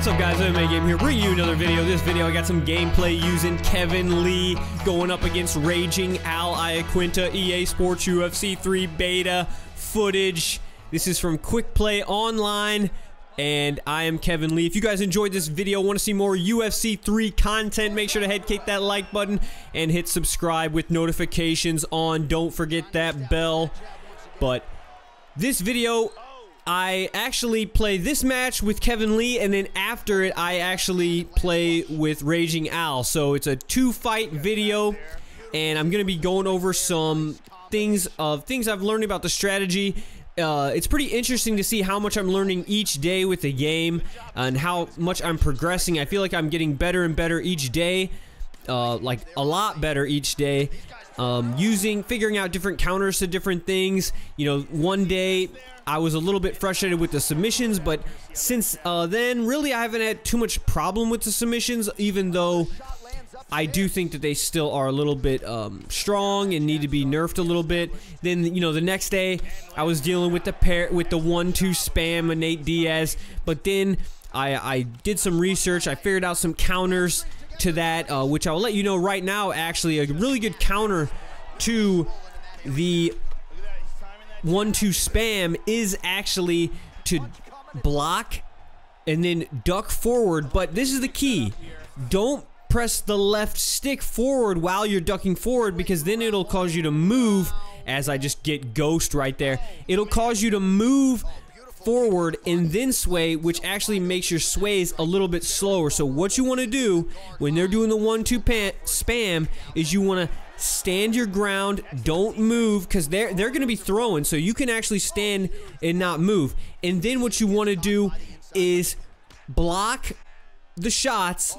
What's up, guys? MMA Game here, bringing you another video. This video, I got some gameplay using Kevin Lee going up against Raging Al Iaquinta, EA Sports UFC 3 beta footage. This is from Quick Play Online, and I am Kevin Lee. If you guys enjoyed this video, want to see more UFC 3 content, make sure to kick that like button and hit subscribe with notifications on. Don't forget that bell. But this video, I actually play this match with Kevin Lee, and then after it, I actually play with Raging Al. So it's a two-fight video, and I'm going to be going over some things I've learned about the strategy. It's pretty interesting to see how much I'm learning each day with the game and how much I'm progressing. I feel like I'm getting better and better each day, like a lot better each day. Figuring out different counters to different things. You know, one day I was a little bit frustrated with the submissions, but since then, really I haven't had too much problem with the submissions, even though I do think that they still are a little bit strong and need to be nerfed a little bit. Then, you know, the next day I was dealing with the 1-2 spam of Nate Diaz, but then I did some research. I figured out some counters to that, which I'll let you know right now. Actually, a really good counter to the 1-2 spam is actually to block and then duck forward. But this is the key: don't press the left stick forward while you're ducking forward, because then it'll cause you to move. As I just get ghost right there, it'll cause you to move forward and then sway, which actually makes your sways a little bit slower. So what you want to do when they're doing the 1-2 spam is you want to stand your ground, don't move, because they're going to be throwing, so you can actually stand and not move. And then what you want to do is block the shots,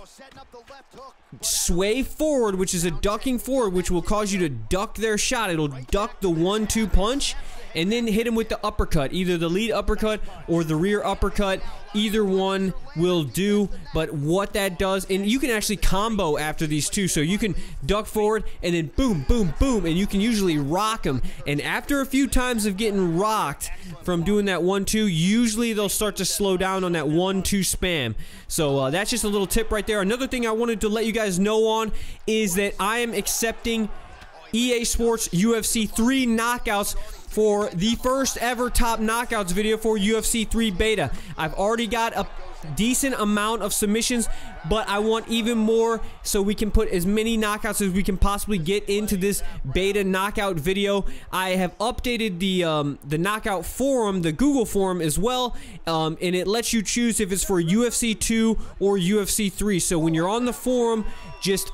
sway forward, which is a ducking forward, which will cause you to duck their shot. It'll duck the 1-2 punch, and then hit him with the uppercut, either the lead uppercut or the rear uppercut. Either one will do. But what that does, and you can actually combo after these two, so you can duck forward and then boom, boom, boom, and you can usually rock them. And after a few times of getting rocked from doing that 1-2, usually they'll start to slow down on that 1-2 spam. So that's just a little tip right there. Another thing I wanted to let you guys know on is that I am accepting EA Sports UFC 3 knockouts for the first ever top knockouts video for UFC 3 beta. I've already got a decent amount of submissions, but I want even more, so we can put as many knockouts as we can possibly get into this beta knockout video. I have updated the knockout forum, the Google forum as well, and it lets you choose if it's for UFC 2 or UFC 3. So when you're on the forum, just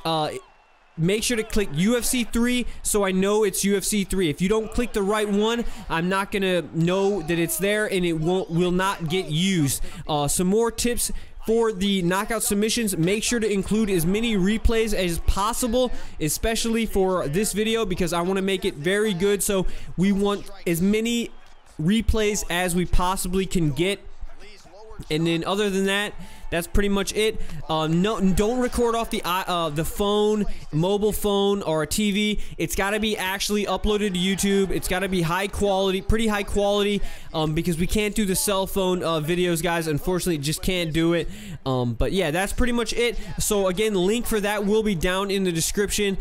make sure to click UFC 3 so I know it's UFC 3. If you don't click the right one, I'm not gonna know that it's there, and it will not get used. Some more tips for the knockout submissions: make sure to include as many replays as possible, especially for this video, because I want to make it very good. So we want as many replays as we possibly can get. And then other than that, that's pretty much it. Don't record off the phone, mobile phone, or a TV. It's got to be actually uploaded to YouTube. It's got to be high quality, pretty high quality, because we can't do the cell phone videos, guys. Unfortunately, just can't do it. But yeah, that's pretty much it. So again, the link for that will be down in the description.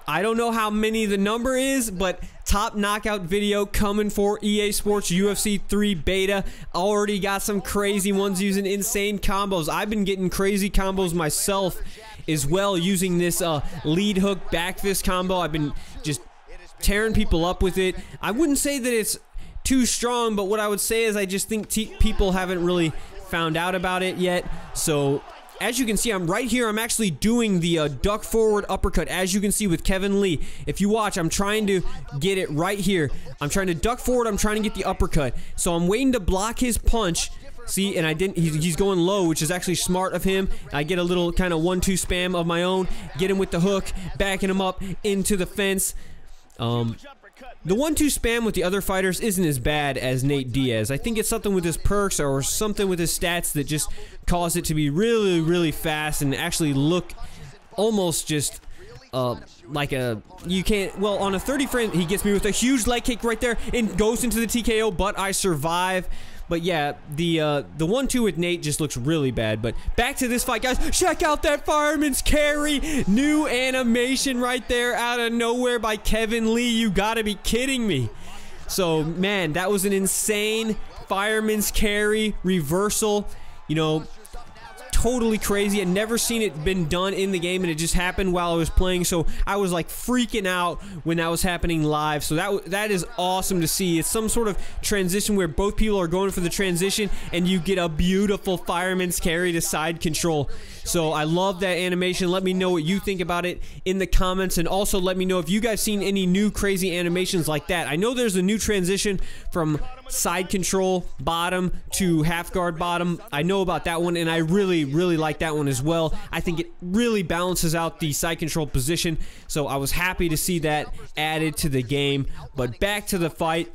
I don't know how many the number is, but top knockout video coming for EA Sports UFC 3 beta. Already got some crazy ones using insane combos. I've been getting crazy combos myself as well, using this lead hook back fist combo. I've been just tearing people up with it. I wouldn't say that it's too strong, but what I would say is I just think people haven't really found out about it yet. So as you can see, I'm right here. I'm actually doing the duck forward uppercut, as you can see with Kevin Lee. If you watch, I'm trying to get it right here. I'm trying to duck forward. I'm trying to get the uppercut. So I'm waiting to block his punch. See, and I didn't. He's going low, which is actually smart of him. I get a little kind of 1-2 spam of my own. Get him with the hook, backing him up into the fence. The 1-2 spam with the other fighters isn't as bad as Nate Diaz. I think it's something with his perks or something with his stats that just cause it to be really, really fast and actually look almost just like a, you can't, well, on a 30 frame, he gets me with a huge leg kick right there and goes into the TKO, but I survive. But yeah, the 1-2 with Nate just looks really bad. But back to this fight, guys. Check out that fireman's carry. New animation right there out of nowhere by Kevin Lee. You gotta be kidding me. So, man, that was an insane fireman's carry reversal. You know, totally crazy. I'd never seen it been done in the game, and it just happened while I was playing, so I was like freaking out when that was happening live. So that is awesome to see. It's some sort of transition where both people are going for the transition, and you get a beautiful fireman's carry to side control. So I love that animation. Let me know what you think about it in the comments, and also let me know if you guys seen any new crazy animations like that. I know there's a new transition from side control bottom to half guard bottom. I know about that one, and I really like that one as well. I think it really balances out the side control position, so I was happy to see that added to the game. But back to the fight.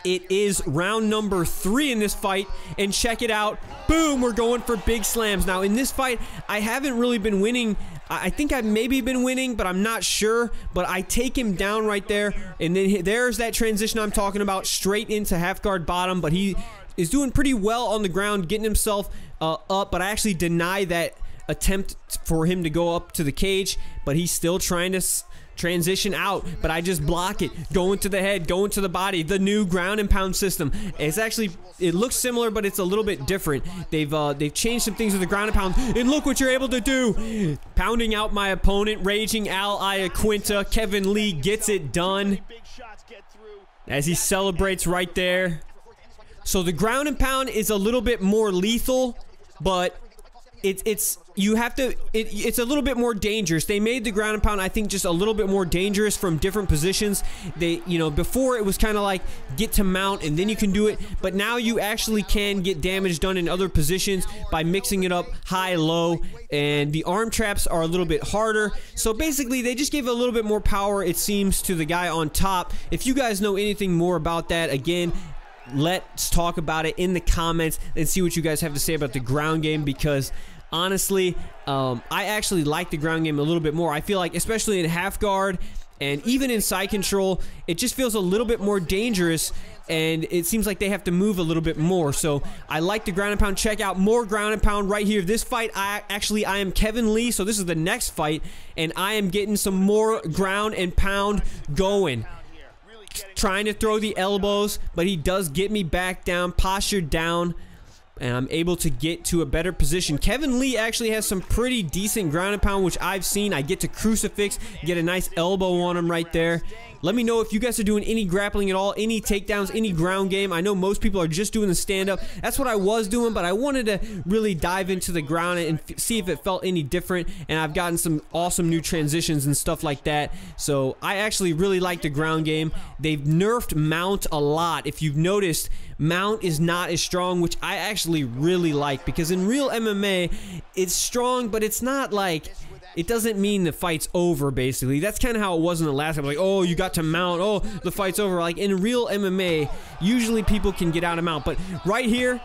It is round number 3 in this fight, and check it out. Boom, we're going for big slams. Now, in this fight, I haven't really been winning. I think I've maybe been winning, but I'm not sure. But I take him down right there, and then there's that transition I'm talking about, straight into half guard bottom. But he is doing pretty well on the ground, getting himself up. But I actually deny that attempt for him to go up to the cage, but he's still trying to transition out, but I just block it, going to the head, going to the body. The new ground and pound system. It's actually, it looks similar, but it's a little bit different. They've changed some things with the ground and pound, and look what you're able to do. Pounding out my opponent, Raging Al Iaquinta. Kevin Lee gets it done as he celebrates right there. So the ground and pound is a little bit more lethal, but it's a little bit more dangerous. They made the ground and pound, I think, just a little bit more dangerous from different positions. Before it was kind of like get to mount and then you can do it, but now you actually can get damage done in other positions by mixing it up high, low, and the arm traps are a little bit harder. So basically, they just gave a little bit more power, it seems, to the guy on top. If you guys know anything more about that, again, let's talk about it in the comments and see what you guys have to say about the ground game, because honestly, I actually like the ground game a little bit more. I feel like, especially in half guard and even in side control, it just feels a little bit more dangerous, and it seems like they have to move a little bit more. So I like the ground and pound. Check out more ground and pound right here. This fight, I am Kevin Lee, so this is the next fight, and I am getting some more ground and pound going. Trying to throw the elbows, but he does get me back down, postured down, and I'm able to get to a better position. Kevin Lee actually has some pretty decent ground and pound, which I've seen. I get to crucifix, get a nice elbow on him right there. Let me know if you guys are doing any grappling at all, any takedowns, any ground game. I know most people are just doing the stand-up. That's what I was doing, but I wanted to really dive into the ground and see if it felt any different, and I've gotten some awesome new transitions and stuff like that. So I actually really like the ground game. They've nerfed mount a lot. If you've noticed, mount is not as strong, which I actually really like, because in real MMA, it's strong, but it's not like... it doesn't mean the fight's over, basically. That's kind of how it was in the last time. Like, oh, you got to mount. Oh, the fight's over. Like, in real MMA, usually people can get out of mount. But right here,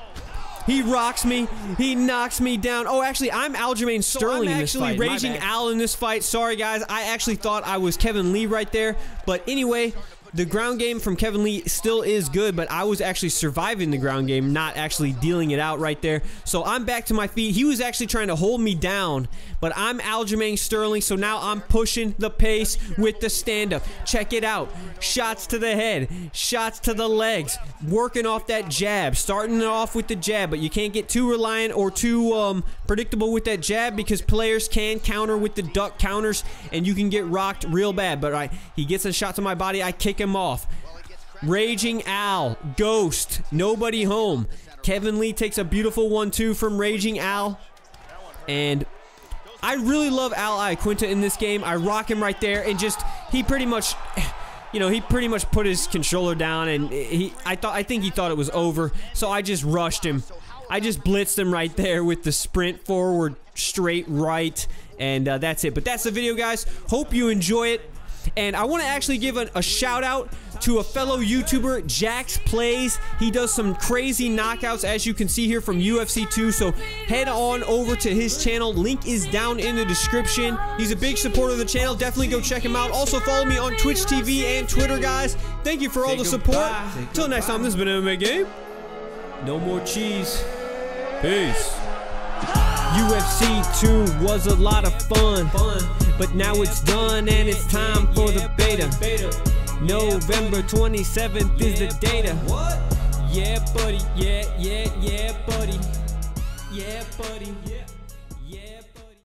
he rocks me. He knocks me down. Oh, actually, I'm Aljamain Sterling in this fight. I'm actually Raging Al in this fight. Sorry, guys. I actually thought I was Kevin Lee right there. But anyway... the ground game from Kevin Lee still is good, but I was actually surviving the ground game, not actually dealing it out right there. So I'm back to my feet. He was actually trying to hold me down, but I'm Aljamain Sterling, so now I'm pushing the pace with the stand-up. Check it out. Shots to the head, shots to the legs, working off that jab, starting it off with the jab, but you can't get too reliant or too predictable with that jab, because players can counter with the duck counters, and you can get rocked real bad. But he gets a shot to my body, I kick him off. Raging Al, Ghost, nobody home. Kevin Lee takes a beautiful 1-2 from Raging Al, and I really love Al Iaquinta in this game. I rock him right there, and just he pretty much, he pretty much put his controller down, and I think he thought it was over, so I just rushed him. I just blitzed him right there with the sprint forward, straight right, and that's it. But that's the video, guys. Hope you enjoy it. And I want to actually give a shout out to a fellow YouTuber, Jax Plays. He does some crazy knockouts, as you can see here, from UFC 2. So head on over to his channel. Link is down in the description. He's a big supporter of the channel. Definitely go check him out. Also follow me on Twitch TV and Twitter, guys. Thank you for all the support. Till next time, this has been MMA Game. No more cheese. Peace. UFC 2 was a lot of fun, but now it's done and it's time for the beta. November 27th is the data. Yeah, buddy. Yeah, buddy. Yeah, buddy.